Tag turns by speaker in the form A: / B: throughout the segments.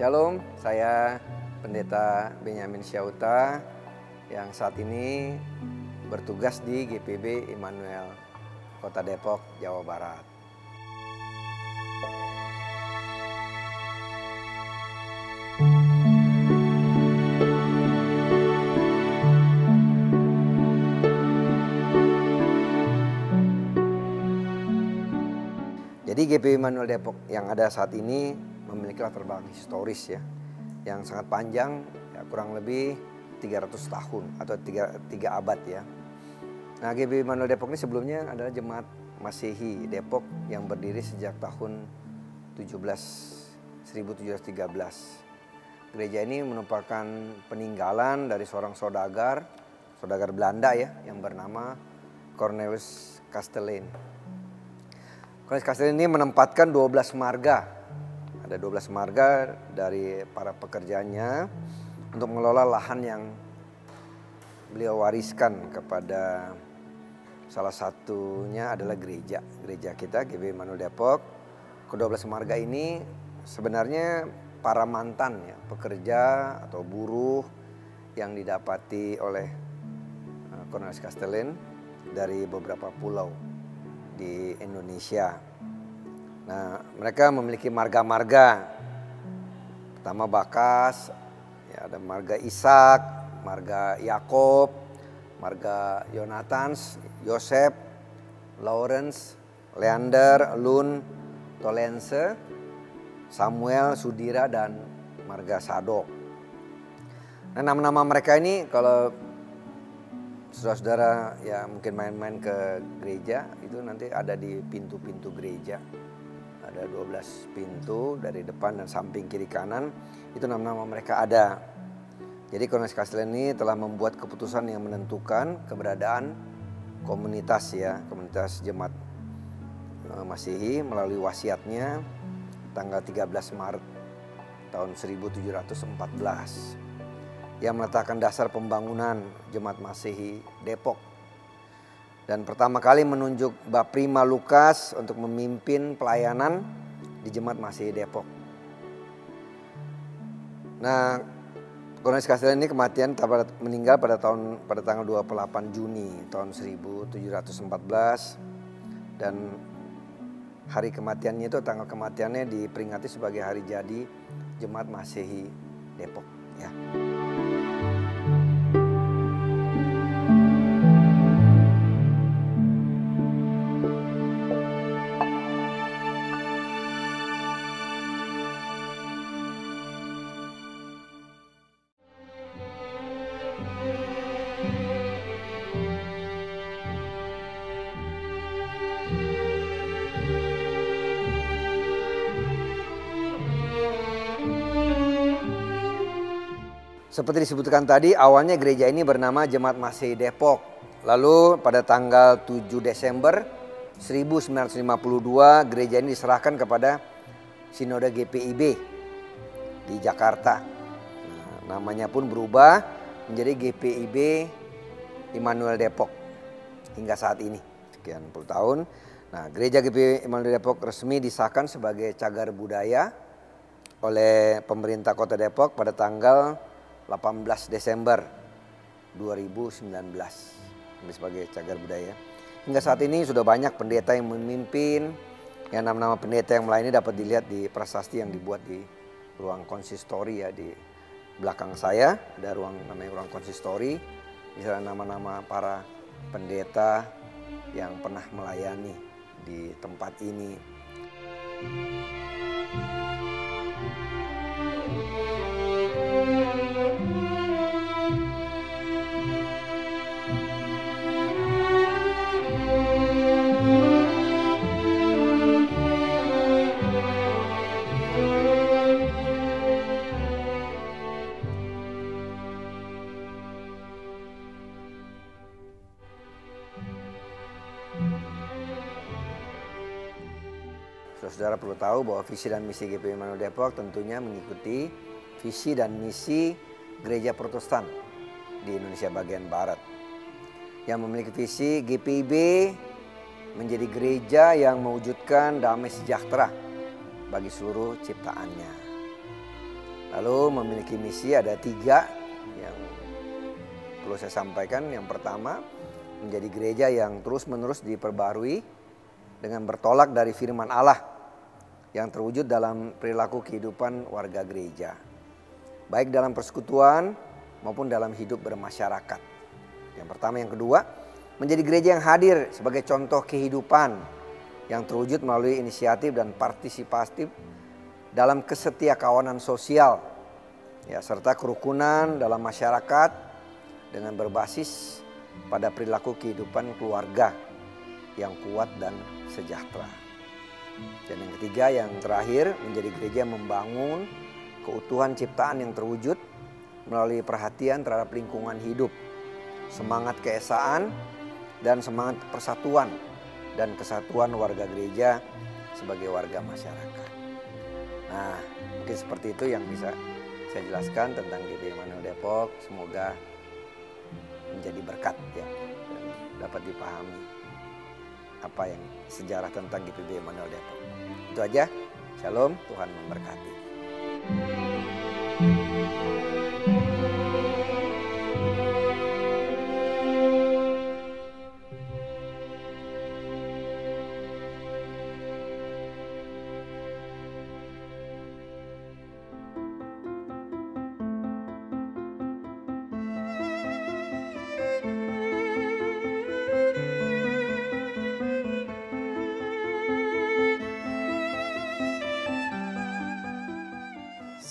A: Shalom, saya Pendeta Benyamin Syauta yang saat ini bertugas di GPIB Immanuel, Kota Depok, Jawa Barat. Jadi GPIB Immanuel Depok yang ada saat ini memiliki latar belakang historis ya, yang sangat panjang, ya, kurang lebih 300 tahun atau 3 abad ya. Nah, GPIB Immanuel Depok ini sebelumnya adalah Jemaat Masehi Depok yang berdiri sejak tahun 1713. Gereja ini merupakan peninggalan dari seorang saudagar Belanda ya, yang bernama Cornelis Kastelein. Cornelis Kastelein ini menempatkan 12 marga. Ada 12 marga dari para pekerjanya untuk mengelola lahan yang beliau wariskan kepada salah satunya adalah gereja kita GPIB Immanuel Depok. Ke-12 marga ini sebenarnya para mantan ya, pekerja atau buruh yang didapati oleh Cornelis Kastelein dari beberapa pulau di Indonesia. Nah, mereka memiliki marga-marga. Pertama Bakas, ya, ada marga Ishak, marga Yakob, marga Yonathans, Yosef, Lawrence, Leander, Lun, Tolense, Samuel, Sudira, dan marga Sadok. Nah, nama-nama mereka ini kalau saudara-saudara ya mungkin main-main ke gereja itu nanti ada di pintu-pintu gereja. Ada 12 pintu dari depan dan samping kiri kanan, itu nama-nama mereka ada. Jadi Cornelis Kastelein ini telah membuat keputusan yang menentukan keberadaan komunitas ya, komunitas Jemaat Masehi melalui wasiatnya tanggal 13 Maret tahun 1714 yang meletakkan dasar pembangunan Jemaat Masehi Depok. Dan pertama kali menunjuk Mbak Prima Lukas untuk memimpin pelayanan di Jemaat Masehi Depok. Nah, Cornelis Kastelein ini meninggal pada tanggal 28 Juni tahun 1714 dan hari kematiannya itu tanggal kematiannya diperingati sebagai hari jadi Jemaat Masehi Depok ya. Seperti disebutkan tadi, awalnya gereja ini bernama Jemaat Masehi Depok. Lalu pada tanggal 7 Desember 1952 gereja ini diserahkan kepada Sinode GPIB di Jakarta. Nah, namanya pun berubah menjadi GPIB Immanuel Depok hingga saat ini, sekian puluh tahun. Nah, gereja GPIB Immanuel Depok resmi disahkan sebagai cagar budaya oleh pemerintah Kota Depok pada tanggal 18 Desember 2019 sebagai cagar budaya. Hingga saat ini sudah banyak pendeta yang memimpin. Yang nama-nama pendeta yang melayani dapat dilihat di prasasti yang dibuat di ruang konsistori ya, di belakang saya ada namanya ruang konsistori. Di sana nama-nama para pendeta yang pernah melayani di tempat ini. Saudara perlu tahu bahwa visi dan misi GPIB Immanuel Depok tentunya mengikuti visi dan misi gereja Protestan di Indonesia bagian Barat. Yang memiliki visi GPIB menjadi gereja yang mewujudkan damai sejahtera bagi seluruh ciptaannya. Lalu memiliki misi ada 3 yang perlu saya sampaikan. Yang pertama, menjadi gereja yang terus-menerus diperbarui dengan bertolak dari firman Allah yang terwujud dalam perilaku kehidupan warga gereja, baik dalam persekutuan maupun dalam hidup bermasyarakat. Yang pertama. Yang kedua, menjadi gereja yang hadir sebagai contoh kehidupan yang terwujud melalui inisiatif dan partisipatif dalam kesetiakawanan sosial, ya, serta kerukunan dalam masyarakat dengan berbasis pada perilaku kehidupan keluarga yang kuat dan sejahtera. Dan yang ketiga, yang terakhir, menjadi gereja yang membangun keutuhan ciptaan yang terwujud melalui perhatian terhadap lingkungan hidup, semangat keesaan, dan semangat persatuan dan kesatuan warga gereja sebagai warga masyarakat. Nah, mungkin seperti itu yang bisa saya jelaskan tentang GPI Immanuel Depok. Semoga menjadi berkat, ya, dan dapat dipahami apa yang sejarah tentang GPI Immanuel Depok. Itu aja. Shalom, Tuhan memberkati.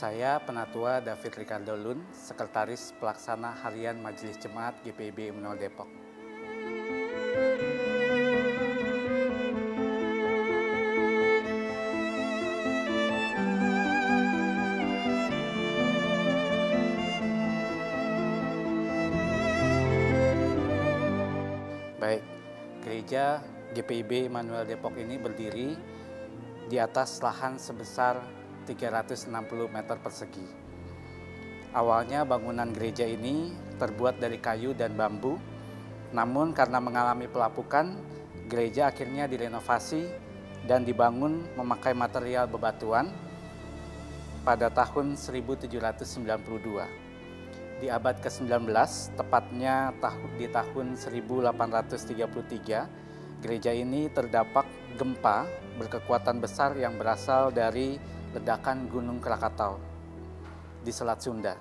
B: Saya Penatua David Ricardo Lun, Sekretaris Pelaksana Harian Majelis Jemaat GPIB Immanuel Depok. Baik, gereja GPIB Immanuel Depok ini berdiri di atas lahan sebesar 360 meter persegi. Awalnya bangunan gereja ini terbuat dari kayu dan bambu, namun karena mengalami pelapukan, gereja akhirnya direnovasi dan dibangun memakai material bebatuan pada tahun 1792. Di abad ke-19, tepatnya di tahun 1833, gereja ini terdampak gempa berkekuatan besar yang berasal dari ledakan Gunung Krakatau di Selat Sunda.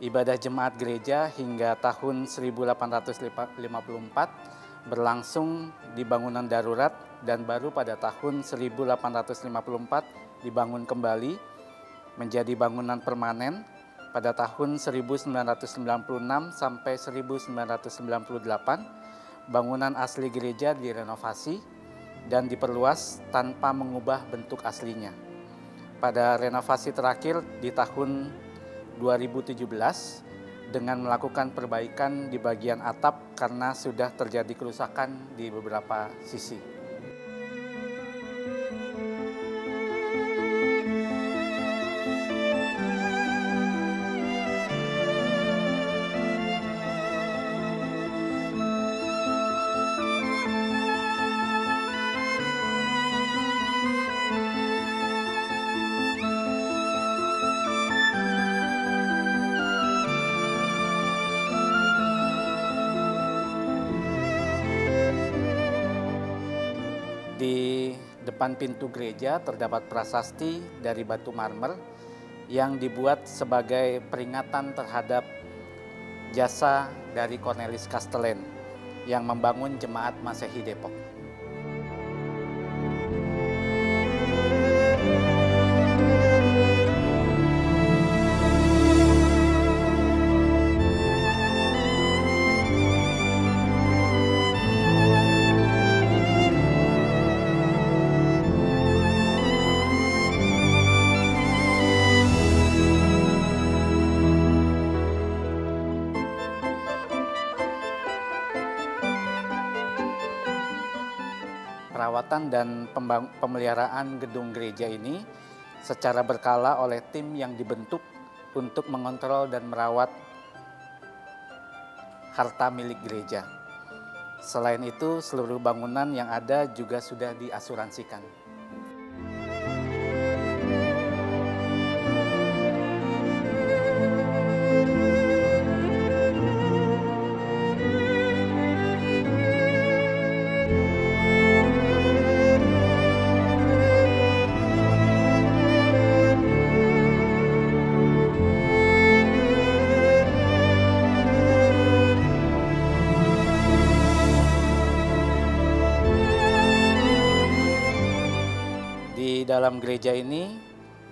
B: Ibadah jemaat gereja hingga tahun 1854 berlangsung di bangunan darurat dan baru pada tahun 1854 dibangun kembali menjadi bangunan permanen pada tahun 1996 sampai 1998. Bangunan asli gereja direnovasi dan diperluas tanpa mengubah bentuk aslinya. Pada renovasi terakhir di tahun 2017 dengan melakukan perbaikan di bagian atap karena sudah terjadi kerusakan di beberapa sisi. Di depan pintu gereja terdapat prasasti dari batu marmer yang dibuat sebagai peringatan terhadap jasa dari Cornelis Castellan yang membangun Jemaat Masehi Depok. Perawatan dan pemeliharaan gedung gereja ini secara berkala oleh tim yang dibentuk untuk mengontrol dan merawat harta milik gereja. Selain itu, seluruh bangunan yang ada juga sudah diasuransikan. dalam gereja ini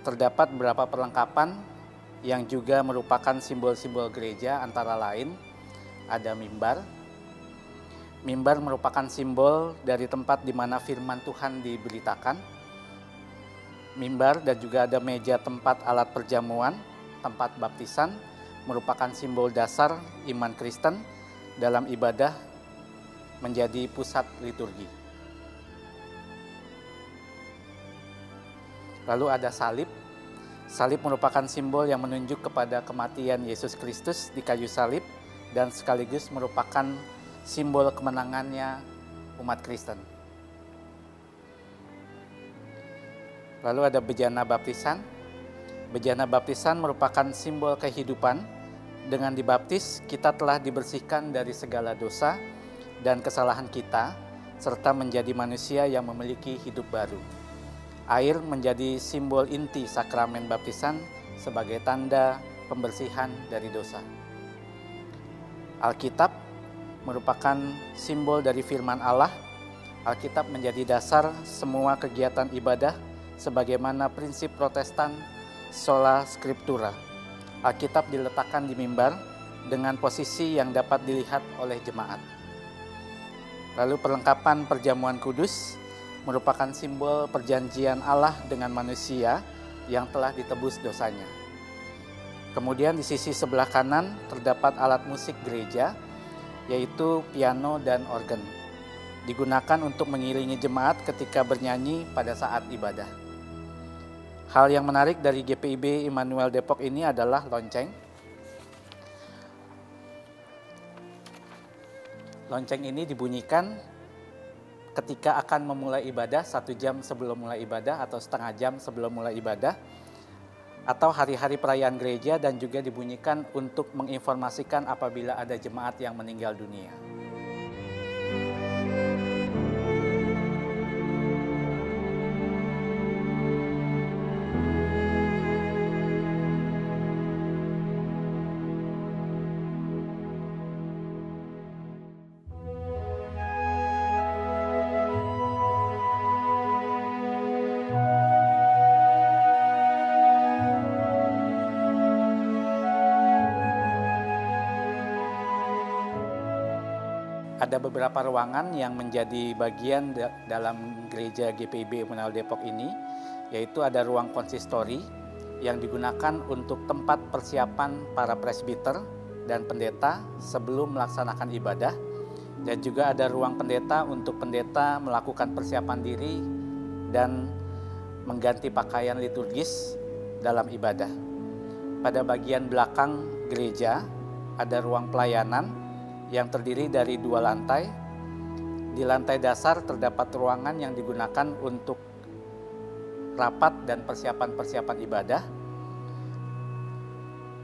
B: terdapat beberapa perlengkapan yang juga merupakan simbol-simbol gereja, antara lain ada mimbar. Mimbar merupakan simbol dari tempat di mana firman Tuhan diberitakan. Mimbar dan juga ada meja tempat alat perjamuan, tempat baptisan, merupakan simbol dasar iman Kristen dalam ibadah menjadi pusat liturgi. Lalu ada salib. Salib merupakan simbol yang menunjuk kepada kematian Yesus Kristus di kayu salib dan sekaligus merupakan simbol kemenangannya umat Kristen. Lalu ada bejana baptisan. Bejana baptisan merupakan simbol kehidupan. Dengan dibaptis, kita telah dibersihkan dari segala dosa dan kesalahan kita, serta menjadi manusia yang memiliki hidup baru. Air menjadi simbol inti sakramen baptisan sebagai tanda pembersihan dari dosa. Alkitab merupakan simbol dari firman Allah. Alkitab menjadi dasar semua kegiatan ibadah sebagaimana prinsip Protestan sola scriptura. Alkitab diletakkan di mimbar dengan posisi yang dapat dilihat oleh jemaat. Lalu perlengkapan perjamuan kudus merupakan simbol perjanjian Allah dengan manusia yang telah ditebus dosanya. Kemudian di sisi sebelah kanan terdapat alat musik gereja, yaitu piano dan organ. Digunakan untuk mengiringi jemaat ketika bernyanyi pada saat ibadah. Hal yang menarik dari GPIB Immanuel Depok ini adalah lonceng. Lonceng ini dibunyikan ketika akan memulai ibadah 1 jam sebelum mulai ibadah atau setengah jam sebelum mulai ibadah, atau hari-hari perayaan gereja, dan juga dibunyikan untuk menginformasikan apabila ada jemaat yang meninggal dunia. Ada beberapa ruangan yang menjadi bagian dalam gereja GPIB Immanuel Depok ini, yaitu ada ruang konsistori yang digunakan untuk tempat persiapan para presbiter dan pendeta sebelum melaksanakan ibadah, dan juga ada ruang pendeta untuk pendeta melakukan persiapan diri dan mengganti pakaian liturgis dalam ibadah. Pada bagian belakang gereja ada ruang pelayanan yang terdiri dari 2 lantai. Di lantai dasar terdapat ruangan yang digunakan untuk rapat dan persiapan-persiapan ibadah,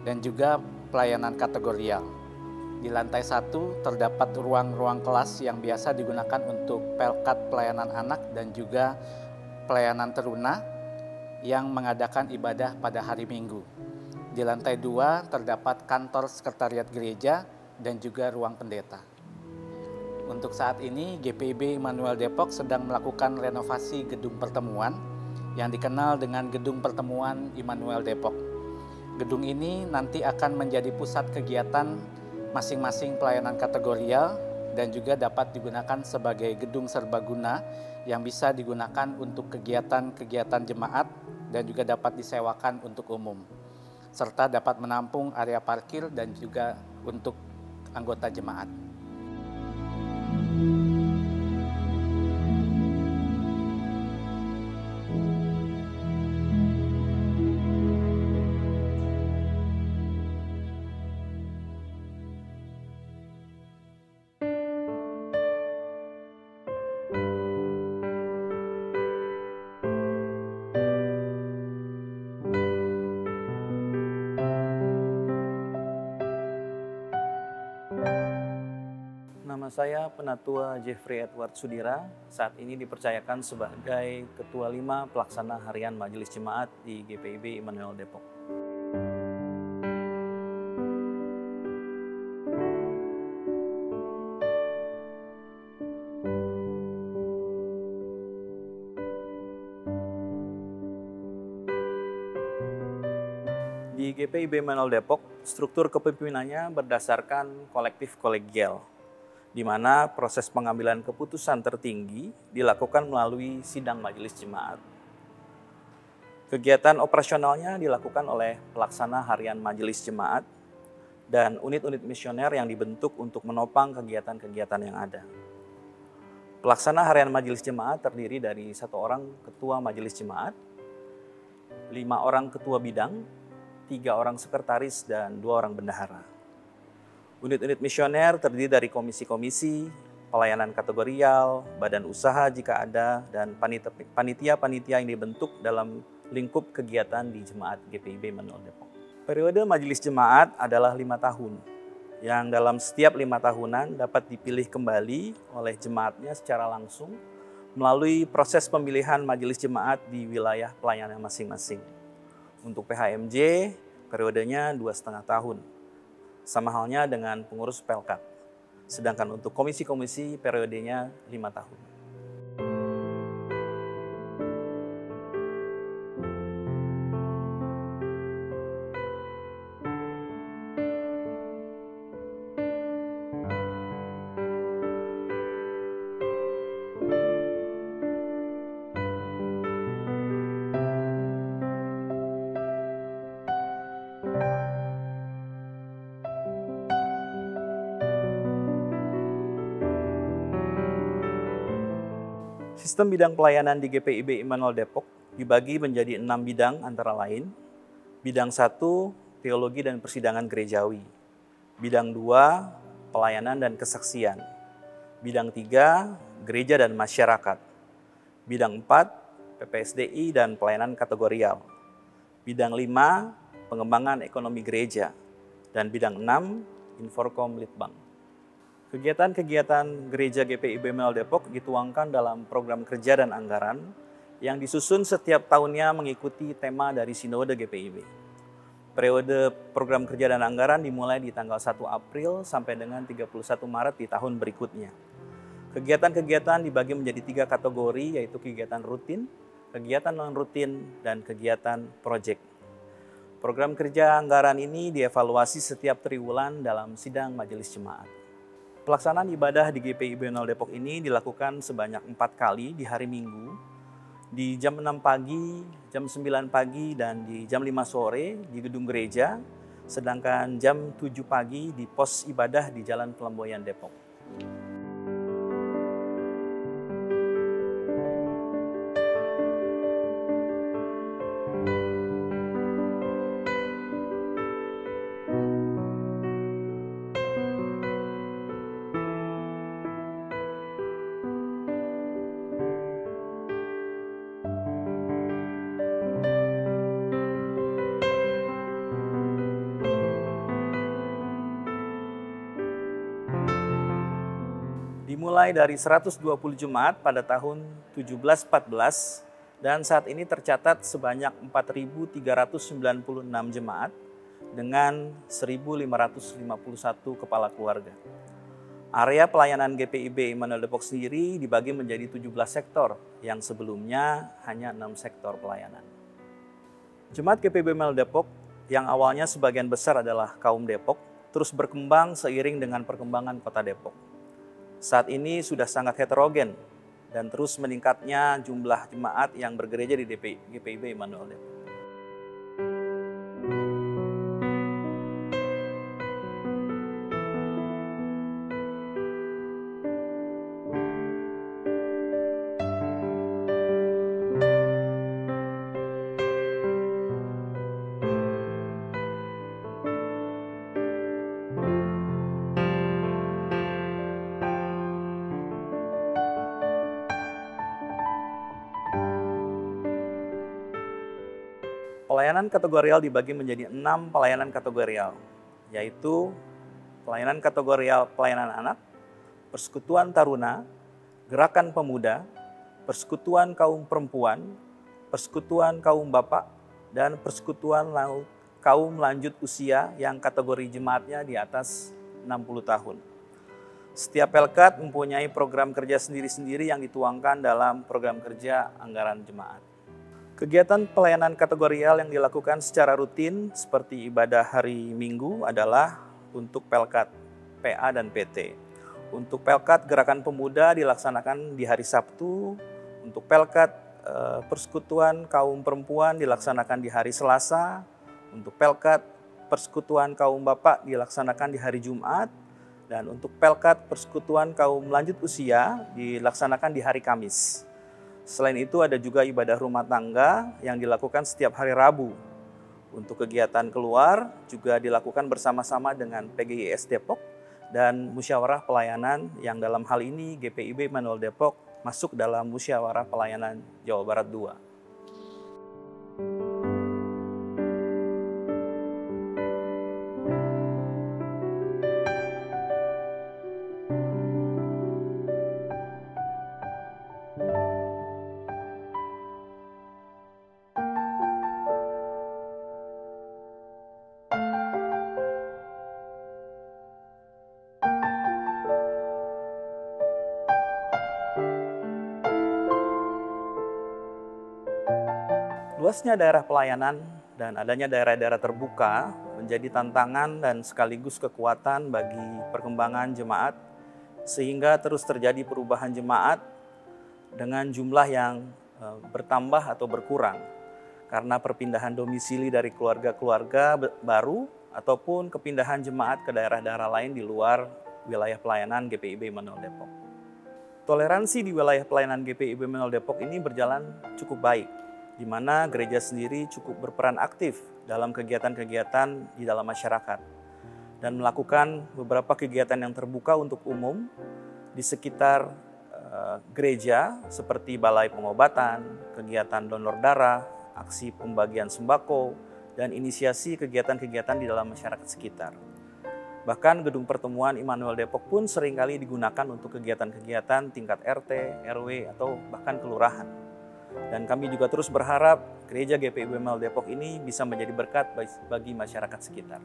B: dan juga pelayanan kategorial. Di lantai 1 terdapat ruang-ruang kelas yang biasa digunakan untuk pelkat pelayanan anak dan juga pelayanan teruna yang mengadakan ibadah pada hari Minggu. Di lantai 2 terdapat kantor sekretariat gereja dan juga ruang pendeta. Untuk saat ini GPIB Immanuel Depok sedang melakukan renovasi gedung pertemuan yang dikenal dengan Gedung Pertemuan Immanuel Depok. Gedung ini nanti akan menjadi pusat kegiatan masing-masing pelayanan kategorial dan juga dapat digunakan sebagai gedung serbaguna yang bisa digunakan untuk kegiatan-kegiatan jemaat dan juga dapat disewakan untuk umum, serta dapat menampung area parkir dan juga untuk anggota jemaat.
C: Nama saya Penatua Jeffrey Edward Sudira, saat ini dipercayakan sebagai Ketua 5 Pelaksana Harian Majelis Jemaat di GPIB Immanuel Depok. Di GPIB Immanuel Depok, struktur kepemimpinannya berdasarkan kolektif kolegial, di mana proses pengambilan keputusan tertinggi dilakukan melalui sidang majelis jemaat. Kegiatan operasionalnya dilakukan oleh pelaksana harian majelis jemaat dan unit-unit misioner yang dibentuk untuk menopang kegiatan-kegiatan yang ada. Pelaksana harian majelis jemaat terdiri dari 1 orang ketua majelis jemaat, 5 orang ketua bidang, 3 orang sekretaris, dan 2 orang bendahara. Unit-unit misioner terdiri dari komisi-komisi, pelayanan kategorial, badan usaha jika ada, dan panitia-panitia yang dibentuk dalam lingkup kegiatan di Jemaat GPIB Immanuel Depok. Periode majelis jemaat adalah 5 tahun, yang dalam setiap 5 tahunan dapat dipilih kembali oleh jemaatnya secara langsung melalui proses pemilihan majelis jemaat di wilayah pelayanan masing-masing. Untuk PHMJ, periodenya 2,5 tahun, sama halnya dengan pengurus Pelkat. Sedangkan untuk komisi-komisi, periodenya 5 tahun. Sistem bidang pelayanan di GPIB Immanuel Depok dibagi menjadi 6 bidang antara lain. Bidang 1, teologi dan persidangan gerejawi. Bidang 2, pelayanan dan kesaksian. Bidang 3, gereja dan masyarakat. Bidang 4, PPSDI dan pelayanan kategorial. Bidang 5, pengembangan ekonomi gereja. Dan bidang 6, Inforkom Litbang. Kegiatan-kegiatan Gereja GPIB Immanuel Depok dituangkan dalam program kerja dan anggaran yang disusun setiap tahunnya mengikuti tema dari Sinode GPIB. Periode program kerja dan anggaran dimulai di tanggal 1 April sampai dengan 31 Maret di tahun berikutnya. Kegiatan-kegiatan dibagi menjadi 3 kategori, yaitu kegiatan rutin, kegiatan non-rutin, dan kegiatan proyek. Program kerja anggaran ini dievaluasi setiap triwulan dalam sidang majelis jemaat. Pelaksanaan ibadah di GPIB Immanuel Depok ini dilakukan sebanyak 4 kali di hari Minggu, di jam 6 pagi, jam 9 pagi, dan di jam 5 sore di gedung gereja, sedangkan jam 7 pagi di pos ibadah di Jalan Pelemboyan Depok. Dimulai dari 120 jemaat pada tahun 1714 dan saat ini tercatat sebanyak 4.396 jemaat dengan 1.551 kepala keluarga. Area pelayanan GPIB Immanuel Depok sendiri dibagi menjadi 17 sektor yang sebelumnya hanya 6 sektor pelayanan. Jemaat GPIB Immanuel Depok yang awalnya sebagian besar adalah kaum Depok terus berkembang seiring dengan perkembangan kota Depok. Saat ini sudah sangat heterogen dan terus meningkatnya jumlah jemaat yang bergereja di GPIB Immanuel Depok. Pelayanan kategorial dibagi menjadi 6 pelayanan kategorial, yaitu pelayanan kategorial pelayanan anak, persekutuan taruna, gerakan pemuda, persekutuan kaum perempuan, persekutuan kaum bapak, dan persekutuan kaum lanjut usia yang kategori jemaatnya di atas 60 tahun. Setiap Pelkat mempunyai program kerja sendiri-sendiri yang dituangkan dalam program kerja anggaran jemaat. Kegiatan pelayanan kategorial yang dilakukan secara rutin seperti ibadah hari Minggu adalah untuk Pelkat, PA dan PT. Untuk Pelkat, Gerakan Pemuda dilaksanakan di hari Sabtu. Untuk Pelkat, Persekutuan Kaum Perempuan dilaksanakan di hari Selasa. Untuk Pelkat, Persekutuan Kaum Bapak dilaksanakan di hari Jumat. Dan untuk Pelkat, Persekutuan Kaum Lanjut Usia dilaksanakan di hari Kamis. Selain itu ada juga ibadah rumah tangga yang dilakukan setiap hari Rabu. Untuk kegiatan keluar juga dilakukan bersama-sama dengan PGIS Depok dan musyawarah pelayanan yang dalam hal ini GPIB Immanuel Depok masuk dalam musyawarah pelayanan Jawa Barat II. Luasnya daerah pelayanan dan adanya daerah-daerah terbuka menjadi tantangan dan sekaligus kekuatan bagi perkembangan jemaat, sehingga terus terjadi perubahan jemaat dengan jumlah yang bertambah atau berkurang karena perpindahan domisili dari keluarga-keluarga baru ataupun kepindahan jemaat ke daerah-daerah lain di luar wilayah pelayanan GPIB Immanuel Depok. Toleransi di wilayah pelayanan GPIB Immanuel Depok ini berjalan cukup baik, di mana gereja sendiri cukup berperan aktif dalam kegiatan-kegiatan di dalam masyarakat dan melakukan beberapa kegiatan yang terbuka untuk umum di sekitar gereja seperti balai pengobatan, kegiatan donor darah, aksi pembagian sembako, dan inisiasi kegiatan-kegiatan di dalam masyarakat sekitar. Bahkan gedung pertemuan Immanuel Depok pun seringkali digunakan untuk kegiatan-kegiatan tingkat RT, RW, atau bahkan kelurahan. Dan kami juga terus berharap gereja GPIB Immanuel Depok ini bisa menjadi berkat bagi masyarakat sekitar.